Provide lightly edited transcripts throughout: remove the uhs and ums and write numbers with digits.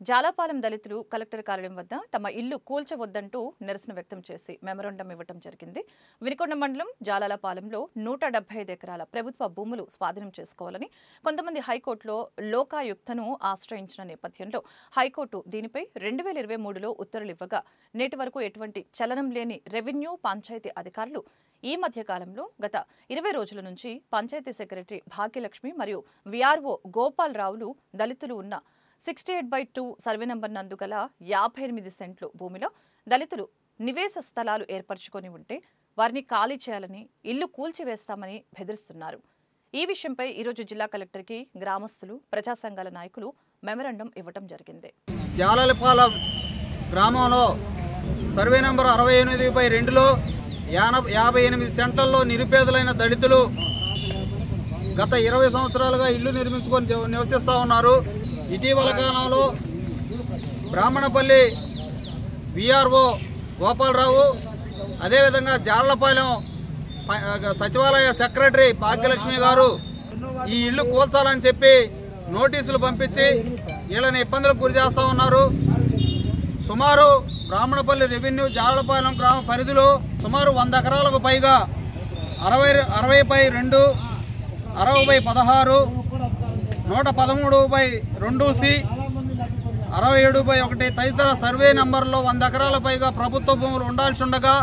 జాలపాలెం దళితులు కలెక్టర్ కార్యాలయం వద్ద తమ ఇల్లు కూల్చవద్దంటూ నిరసన వ్యక్తం చేసి మెమరాండం ఇవ్వడం జరిగింది. వినుకొండ మండలం జాలపాలెంలో 175 ఎకరాల ప్రభుత్వ భూములు స్వాధీనం చేసుకోవాలని కొంతమంది హైకోర్టులో లోకాయుక్తను ఆశ్రయించిన నేపథ్యంలో హైకోర్టు దీనిపై 2023లో ఉత్తర్వులు ఇవ్వగా నేటి వరకు ఎటువంటి చలనం లేని రెవెన్యూ పంచాయతీ అధికారులు ఈ మధ్య కాలంలో గత 20 రోజుల నుంచి పంచాయతీ సెక్రటరీ భాగ్యలక్ష్మి మరియు విఆర్ఓ గోపాల్ రావులు దళితులు ఉన్న 68/2 సర్వే నంబర్ నందు గల 58 సెంట్లు భూమిలో దళితులు నివేశ స్థలాలు ఏర్పరచుకొని ఉంటే వారిని ఖాళీ చేయాలని ఇల్లు కూల్చివేస్తామని బెదిరిస్తున్నారు. ఈ విషయంపై ఈరోజు జిల్లా కలెక్టర్కి గ్రామస్తులు ప్రజా సంఘాల నాయకులు మెమరాండం ఇవ్వడం జరిగింది. జాలపాలెం గ్రామంలో సర్వే నంబర్ 68/2లో 58 సెంట్లలో నిరుపేదలైన దళితులు గత 20 సంవత్సరాలుగా ఇల్లు నిర్మించుకొని నివసిస్తూ ఉన్నారు. ఇటీవల కాలంలో బ్రాహ్మణపల్లి విఆర్ఓ గోపాలరావు, అదేవిధంగా జాలపాలెం సచివాలయ సెక్రటరీ భాగ్యలక్ష్మి గారు ఈ ఇల్లు కూల్చాలని చెప్పి నోటీసులు పంపించి వీళ్ళని ఇబ్బందులకు గురి చేస్తూ ఉన్నారు. సుమారు బ్రాహ్మణపల్లి రెవెన్యూ జాలపాలెం గ్రామ పరిధిలో సుమారు 100 ఎకరాలకు పైగా 60/2, 60/16, 113/2C, 67/1 తదితర సర్వే నంబర్లో 100 ఎకరాల పైగా ప్రభుత్వ భూములు ఉండాల్సి ఉండగా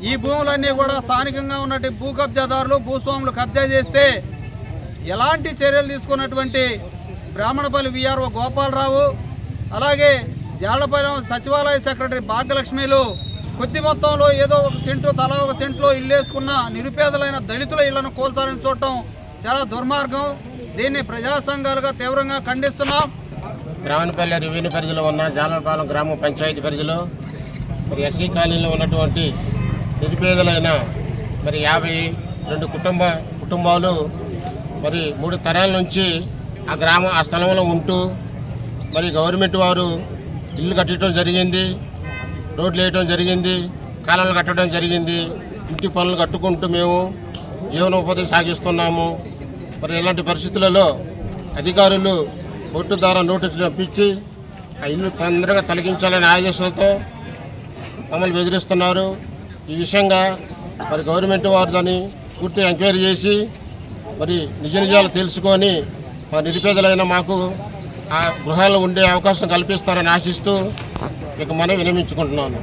ఈ భూములన్నీ కూడా స్థానికంగా ఉన్నటువంటి భూ కబ్జాదారులు భూస్వాములు కబ్జా చేస్తే ఎలాంటి చర్యలు తీసుకున్నటువంటి బ్రాహ్మణపల్లి విఆర్ఓ గోపాలరావు, అలాగే జాలపాలెం సచివాలయ సెక్రటరీ భాగ్యలక్ష్మిలు కొద్ది మొత్తంలో ఏదో ఒక సెంటు తలా ఒక సెంట్లో ఇల్లేసుకున్న నిరుపేదలైన దళితుల ఇళ్లను కూల్చాలని చూడటం చాలా దుర్మార్గం. దీన్ని ప్రజా సంఘాలుగా తీవ్రంగా ఖండిస్తున్నాం. బ్రాహ్మణపల్లి రెవెన్యూ పరిధిలో ఉన్న జాలపాలెం గ్రామ పంచాయతీ పరిధిలో మరి ఎస్సీ కాలనీలో ఉన్నటువంటి నిరుపేదలైన మరి 52 కుటుంబాలు మరి 3 తరాల నుంచి ఆ స్థలంలో ఉంటూ మరి గవర్నమెంట్ వారు ఇల్లు కట్టడం జరిగింది, రోడ్లు వేయడం జరిగింది, కాలాలు కట్టడం జరిగింది. ఇంటి పనులు కట్టుకుంటూ మేము జీవనోపాధి సాగిస్తున్నాము. మరి ఇలాంటి పరిస్థితులలో అధికారులు కోర్టు ద్వారా నోటీసులు పంపించి ఆ ఇల్లు తొందరగా తొలగించాలనే ఆదేశాలతో మమ్మల్ని బెదిరిస్తున్నారు. ఈ విషయంగా మరి గవర్నమెంట్ వారు దాన్ని పూర్తిగా ఎంక్వైరీ చేసి మరి నిజాలు తెలుసుకొని మా నిరుపేదలైన మాకు ఆ గృహాల్లో ఉండే అవకాశం కల్పిస్తారని ఆశిస్తూ ఇక మనం విరమించుకుంటున్నాను.